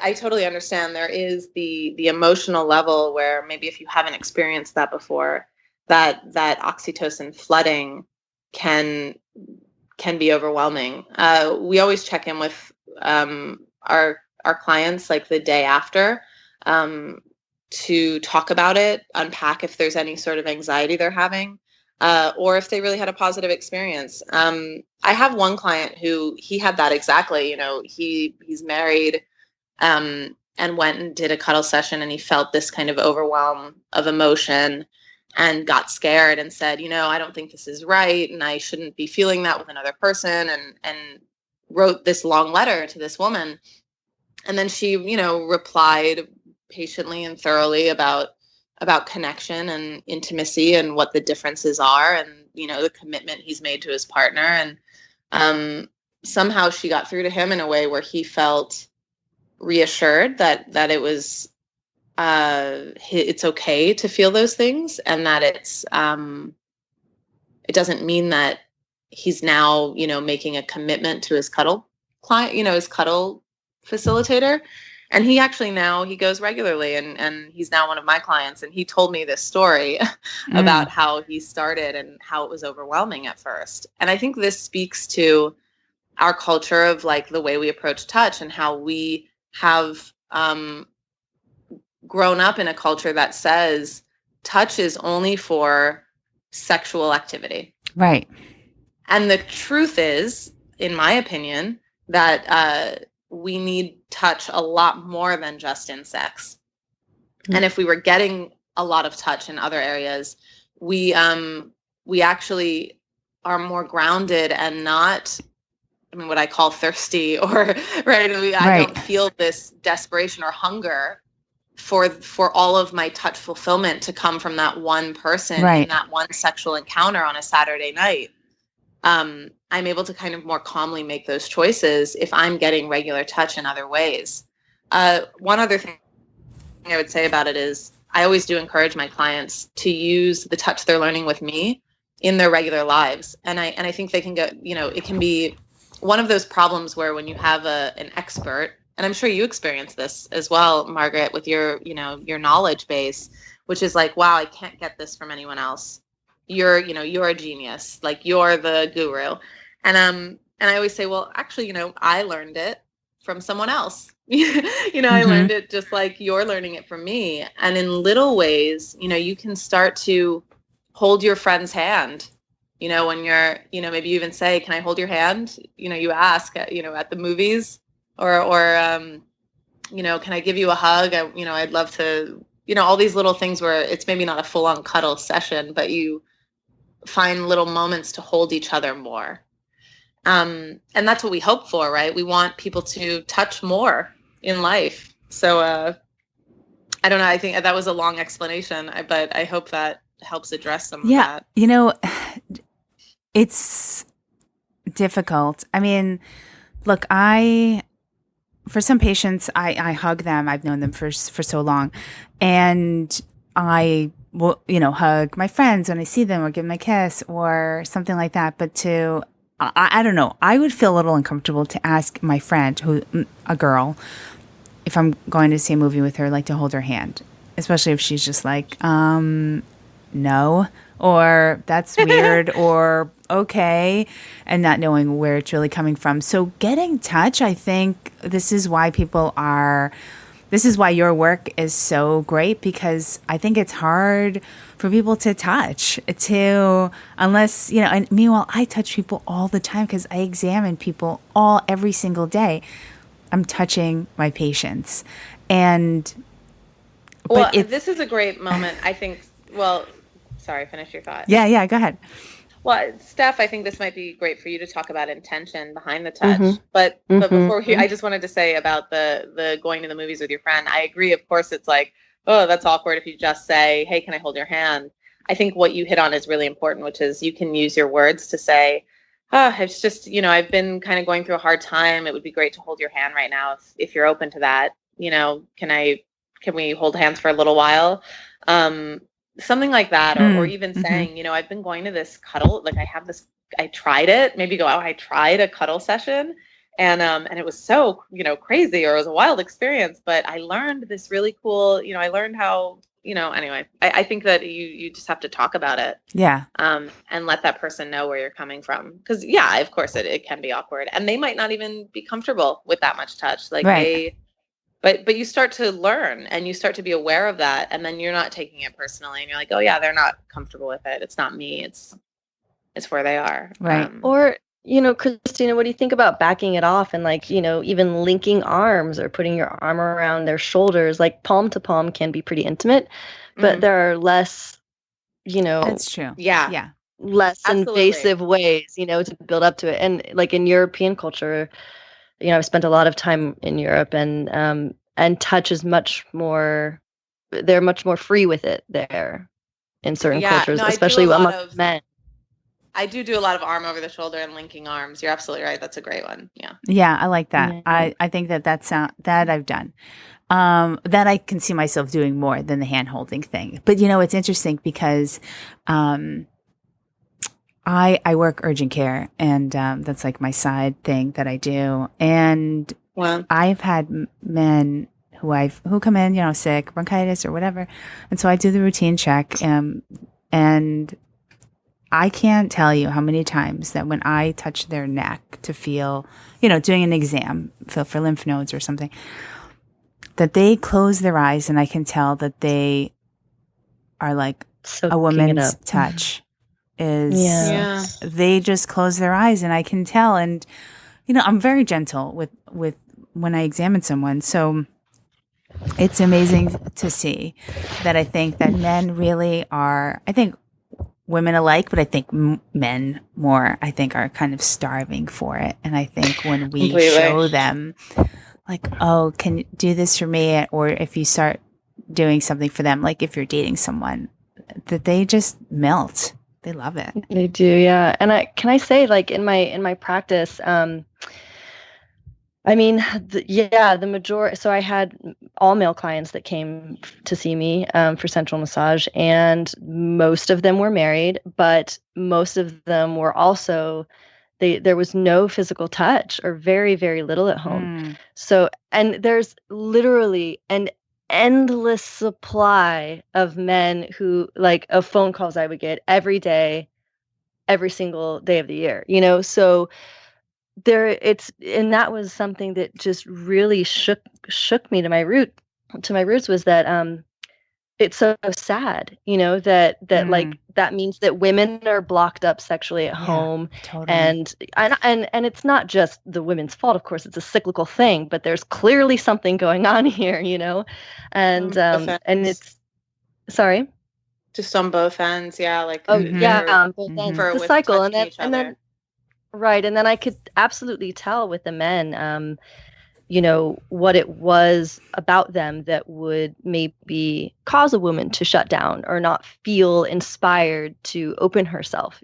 I totally understand there is the emotional level where maybe if you haven't experienced that before, that oxytocin flooding can be overwhelming. We always check in with our clients like the day after to talk about it, unpack if there's any sort of anxiety they're having, or if they really had a positive experience. I have one client who he had that exactly. He's married and went and did a cuddle session, and he felt this kind of overwhelm of emotion and got scared and said, I don't think this is right, and I shouldn't be feeling that with another person, and wrote this long letter to this woman. And then she, replied patiently and thoroughly about connection and intimacy and what the differences are, and, the commitment he's made to his partner. And somehow she got through to him in a way where he felt reassured that it was, it's okay to feel those things, and that it doesn't mean that he's now, making a commitment to his cuddle client, his cuddle facilitator. And he actually now he goes regularly, and he's now one of my clients. And he told me this story about how he started and how it was overwhelming at first. And I think this speaks to our culture of like the way we approach touch, and how we have grown up in a culture that says touch is only for sexual activity. Right. And the truth is, in my opinion, that we need touch a lot more than just in sex. And if we were getting a lot of touch in other areas, we actually are more grounded and not, what I call thirsty, or right. I don't feel this desperation or hunger for all of my touch fulfillment to come from that one person in that one sexual encounter on a Saturday night. I'm able to kind of more calmly make those choices if I'm getting regular touch in other ways. One other thing I would say about it is I always do encourage my clients to use the touch they're learning with me in their regular lives. And I think they can go, it can be one of those problems where when you have an expert, and I'm sure you experience this as well, Margaret, with your knowledge base, which is like, wow, I can't get this from anyone else. You're a genius, like you're the guru. And I always say, well, actually, I learned it from someone else. I learned it just like you're learning it from me. And in little ways, you can start to hold your friend's hand, when you're, maybe you even say, can I hold your hand? You ask, at the movies, or can I give you a hug? I'd love to, all these little things where it's maybe not a full on cuddle session, but you find little moments to hold each other more. And that's what we hope for, right? We want people to touch more in life. So I don't know. I think that was a long explanation, but I hope that helps address some of that. It's difficult. I mean, look, for some patients, I hug them. I've known them for so long. And I will, hug my friends when I see them, or give them a kiss or something like that. But to I don't know. I would feel a little uncomfortable to ask my friend, a girl, if I'm going to see a movie with her, like to hold her hand, especially if she's just like, no, or that's weird, or okay, and not knowing where it's really coming from. So getting touch, I think this is why your work is so great, because I think it's hard for people to touch unless, and meanwhile, I touch people all the time because I examine people every single day. I'm touching my patients. This is a great moment. I think, sorry, finish your thought. Yeah, go ahead. Well, Steph, I think this might be great for you to talk about intention behind the touch. But before I just wanted to say about the going to the movies with your friend. I agree. Of course, it's like, oh, that's awkward if you just say, hey, can I hold your hand? I think what you hit on is really important, which is you can use your words to say, it's just, I've been kind of going through a hard time. It would be great to hold your hand right now if you're open to that. Can we hold hands for a little while? Something like that, or even saying, I've been going to this cuddle, like I tried it, maybe go out, I tried a cuddle session and it was so, crazy, or it was a wild experience, but I learned this really cool, I learned how, anyway, I think that you just have to talk about it. Yeah. And let that person know where you're coming from. Because yeah, of course it can be awkward, and they might not even be comfortable with that much touch. Like right. But you start to learn and you start to be aware of that, and then you're not taking it personally, and you're like, oh yeah, they're not comfortable with it. It's not me. It's where they are. Right. Or, Christina, what do you think about backing it off and even linking arms or putting your arm around their shoulders? Like palm to palm can be pretty intimate, but there are less, That's true. Yeah. Less invasive ways, to build up to it. And like in European culture, I've spent a lot of time in Europe, and touch is they're much more free with it there in certain cultures, especially among men. I do a lot of arm over the shoulder and linking arms. You're absolutely right. That's a great one. Yeah. Yeah, I like that. Yeah. I think that I've done. That I can see myself doing more than the hand holding thing. But it's interesting because I work urgent care, and that's like my side thing that I do. And I've had men who come in, sick, bronchitis or whatever. And so I do the routine check, and I can't tell you how many times that when I touch their neck to feel, doing an exam, feel for lymph nodes or something, that they close their eyes, and I can tell that they are like a woman's touch is, they just close their eyes, and I can tell. And, I'm very gentle with when I examine someone. So it's amazing to see that. I think that men really are, I think women alike, but I think men more, I think, are kind of starving for it. And I think when we show them like, oh, can you do this for me? Or if you start doing something for them, like if you're dating someone, that they just melt. They love it. They do. Yeah. And can I say, like in my practice, the majority. So I had all male clients that came to see me for central massage, and most of them were married, but most of them were also, there was no physical touch or very, very little at home. So, and there's literally an endless supply of men who, like, of phone calls I would get every day, every single day of the year, so and that was something that just really shook me to my roots, was that it's so sad, that like that means that women are blocked up sexually at home. Totally. And it's not just the women's fault, of course. It's a cyclical thing, but there's clearly something going on here, and it's, sorry, just on both ends. Yeah. Like, on both ends. It's a cycle. And then right. And then I could absolutely tell with the men, what it was about them that would maybe cause a woman to shut down or not feel inspired to open herself,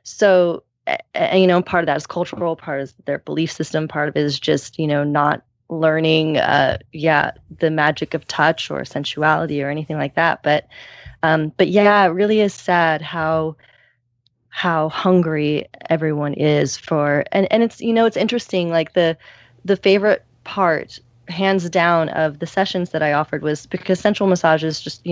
So, part of that is cultural, part is their belief system, part of it is just, not learning, the magic of touch or sensuality or anything like that. But yeah, it really is sad how how hungry everyone is for, and it's, it's interesting, like the favorite part, hands down, of the sessions that I offered was because sensual massage is just,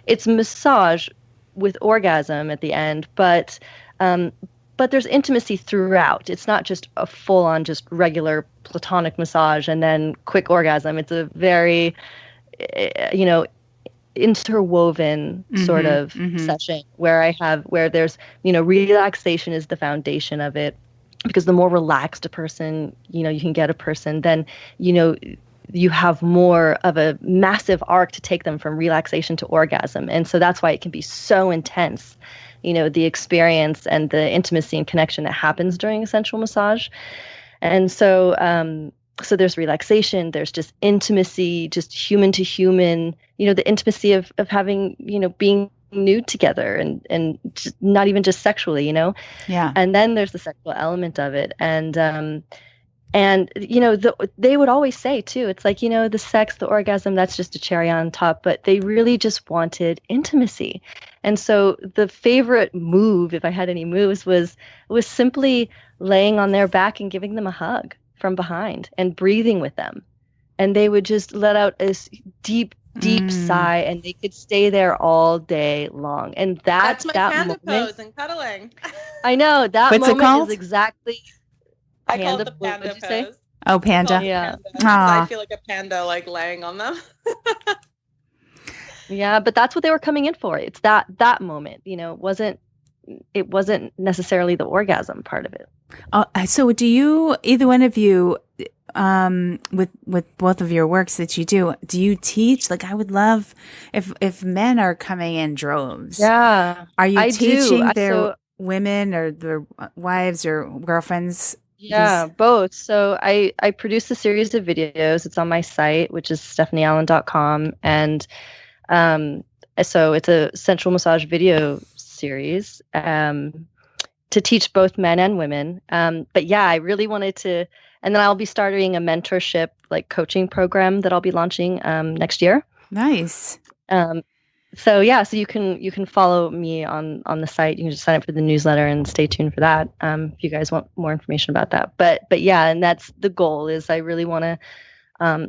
it's massage with orgasm at the end, but there's intimacy throughout. It's not just a full-on just regular platonic massage and then quick orgasm. It's a very, interwoven sort of session where there's, relaxation is the foundation of it, because the more relaxed a person, you can get a person, then, you have more of a massive arc to take them from relaxation to orgasm. And so that's why it can be so intense, the experience and the intimacy and connection that happens during a sensual massage. And so, so there's relaxation, there's just intimacy, just human to human, the intimacy of having, being nude together and just not even just sexually, Yeah. And then there's the sexual element of it. And they would always say too, it's like, the sex, the orgasm, that's just a cherry on top, but they really just wanted intimacy. And so the favorite move, if I had any moves, was simply laying on their back and giving them a hug from behind and breathing with them. And they would just let out this deep sigh, and they could stay there all day long. And that's my panda moment, pose and cuddling. I know that What's moment it called? is exactly. I call it the panda pose. Say? Oh, panda. Yeah. I feel like a panda, like laying on them. Yeah, but that's what they were coming in for. It's that moment, it wasn't necessarily the orgasm part of it. So do you, either one of you, with both of your works that you do you teach? Like, I would love if men are coming in droves. Yeah. Are you teaching their So, women or their wives or girlfriends? yeah, both. So I produce a series of videos. It's on my site, which is stephanieallen.com. And so it's a sensual massage video series to teach both men and women. But yeah, I really wanted to, and then I'll be starting a mentorship, like coaching program that I'll be launching next year. Nice. So yeah, so you can follow me on the site. You can just sign up for the newsletter and stay tuned for that if you guys want more information about that. But yeah, and that's the goal. Is I really want to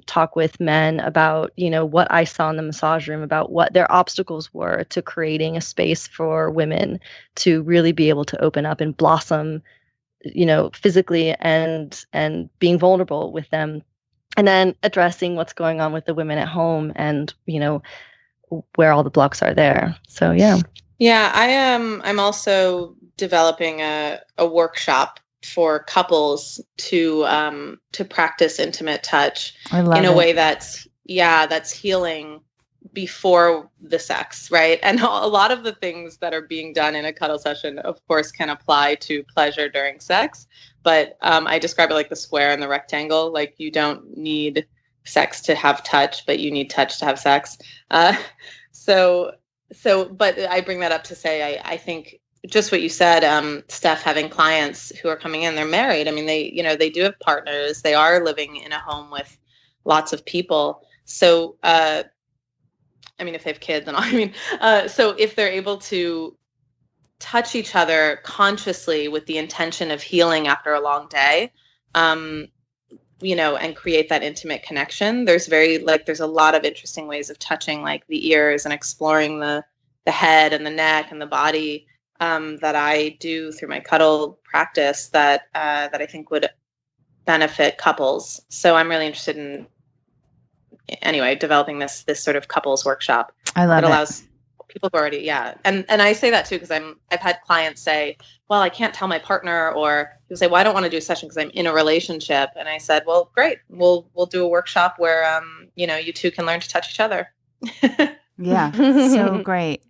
talk with men about what I saw in the massage room, about what their obstacles were to creating a space for women to really be able to open up and blossom, physically and being vulnerable with them, and then addressing what's going on with the women at home and where all the blocks are there. So yeah. Yeah, I'm also developing a workshop for couples to practice intimate touch in a way that's healing before the sex, right? And a lot of the things that are being done in a cuddle session, of course, can apply to pleasure during sex. But I describe it like the square and the rectangle. Like, you don't need sex to have touch, but you need touch to have sex. But I bring that up to say, I think just what you said, Steph, having clients who are coming in, they're married. I mean, they do have partners. They are living in a home with lots of people. So, I mean, if they have kids and all, so if they're able to touch each other consciously with the intention of healing after a long day, and create that intimate connection, there's a lot of interesting ways of touching, like the ears, and exploring the head and the neck and the body that I do through my cuddle practice that I think would benefit couples. So I'm really interested in, anyway, developing this sort of couples workshop. I love that it. Allows people who already, and I say that too because I've had clients say, well, I can't tell my partner, or people say, well, I don't want to do a session because I'm in a relationship. And I said, well, great, we'll do a workshop where you two can learn to touch each other. Yeah, so great.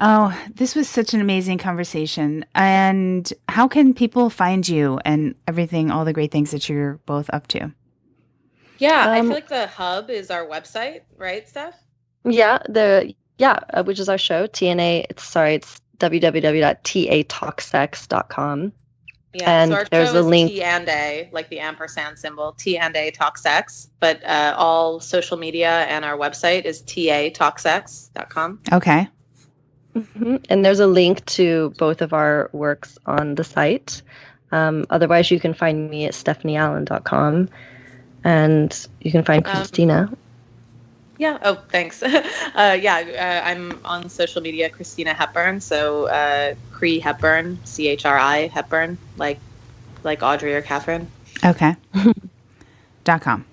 Oh, this was such an amazing conversation. And how can people find you and everything, all the great things that you're both up to? Yeah, I feel like the hub is our website, right, Steph? Yeah, which is our show, TNA. It's www.tatalksex.com. Yeah, and so our there's show a is link. T&A, like the ampersand symbol, T&A Talk Sex. But all social media and our website is tatalksex.com. Okay. And there's a link to both of our works on the site. Otherwise, you can find me at stephanieallen.com, and you can find Christina. Yeah. Oh, thanks. I'm on social media, Christina Hepburn. So Cree Hepburn, CHRI Hepburn, like Audrey or Catherine. Okay. .com.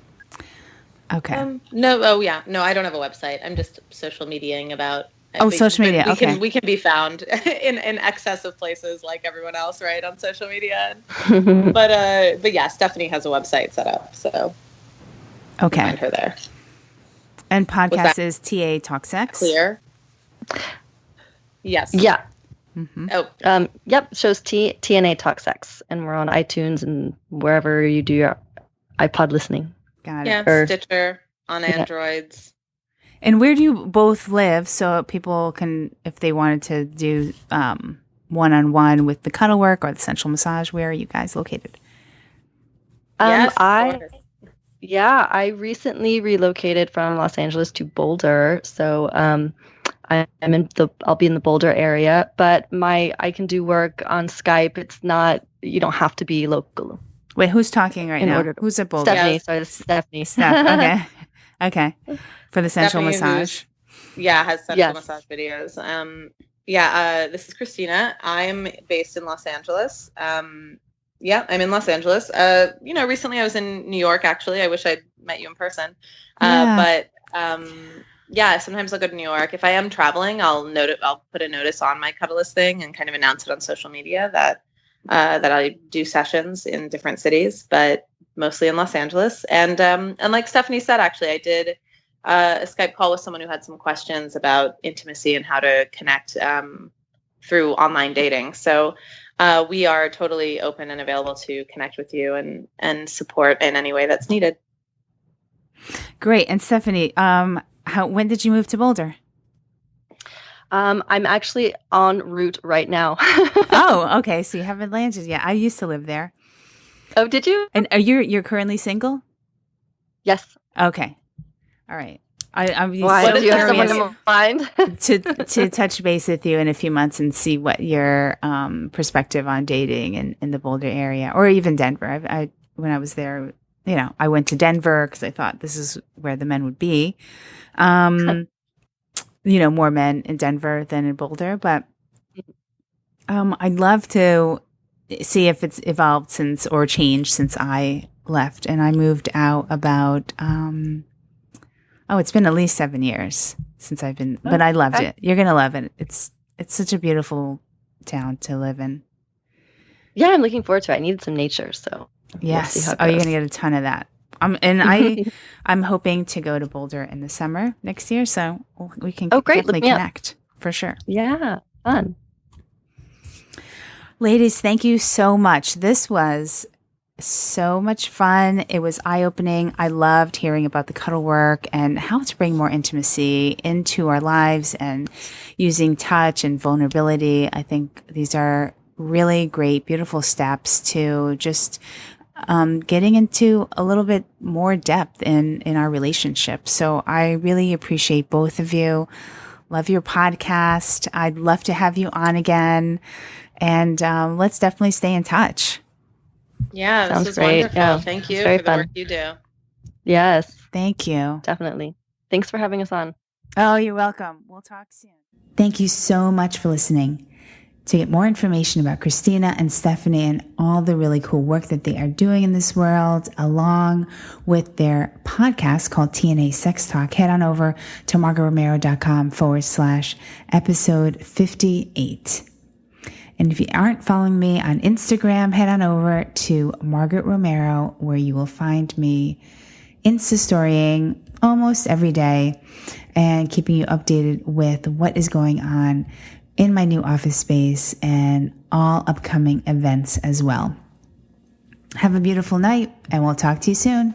Okay. No. Oh, yeah. No, I don't have a website. I'm just social mediaing about. Social media. Okay. We can be found in excess of places like everyone else, right, on social media. But yeah, Stephanie has a website set up, so okay, find her there. And podcast is TA Talk Sex. Clear. Yes. Yeah. Mm-hmm. Oh. Yep. Shows T&A Talk Sex, and we're on iTunes and wherever you do your iPod listening. Got it. Yeah, Stitcher, on Androids. And where do you both live, so people can, if they wanted to do one-on-one with the cuddle work or the sensual massage, where are you guys located? Yes, I recently relocated from Los Angeles to Boulder, so I'll be in the Boulder area, but I can do work on Skype. It's not, you don't have to be local. Wait, who's talking right now? Who's at Boulder? Stephanie. Sorry, Stephanie. Steph. Okay. For the sensual massage. Has sensual massage videos. This is Christina. I'm based in Los Angeles. I'm in Los Angeles. Recently I was in New York, actually. I wish I'd met you in person. But sometimes I'll go to New York. If I am traveling, I'll put a notice on my Cuddlist thing and kind of announce it on social media that I do sessions in different cities, but mostly in Los Angeles. And like Stephanie said, actually, I did a Skype call with someone who had some questions about intimacy and how to connect through online dating. So we are totally open and available to connect with you and support in any way that's needed. Great. And Stephanie, when did you move to Boulder? I'm actually en route right now. Oh, okay. So you haven't landed yet. I used to live there. Oh, did you? And you're currently single? Yes. Okay. All right. I'm do you have someone in mind? to touch base with you in a few months and see what your perspective on dating in the Boulder area, or even Denver. When I was there, I went to Denver because I thought this is where the men would be. More men in Denver than in Boulder, but I'd love to see if it's evolved or changed since I left, and I moved out about it's been at least 7 years since I've been, but I loved it. You're gonna love it. It's such a beautiful town to live in. Yeah, I'm looking forward to it. I need some nature, so yes. We'll see how it goes. You're gonna get a ton of that. I'm hoping to go to Boulder in the summer next year, so we can definitely connect for sure. Yeah, fun. Ladies, thank you so much. This was so much fun. It was eye-opening. I loved hearing about the cuddle work and how to bring more intimacy into our lives and using touch and vulnerability. I think these are really great, beautiful steps to just getting into a little bit more depth in our relationship. So I really appreciate both of you. Love your podcast. I'd love to have you on again. And let's definitely stay in touch. Yeah, Sounds this is great. wonderful. Yeah, Thank you for the work you do. Yes. Thank you. Definitely. Thanks for having us on. Oh, you're welcome. We'll talk soon. Thank you so much for listening. To get more information about Christina and Stephanie and all the really cool work that they are doing in this world, along with their podcast called T&A Sex Talk, head on over to margaretromero.com/episode 58. And if you aren't following me on Instagram, head on over to Margaret Romero, where you will find me Insta-storying almost every day and keeping you updated with what is going on in my new office space and all upcoming events as well. Have a beautiful night, and we'll talk to you soon.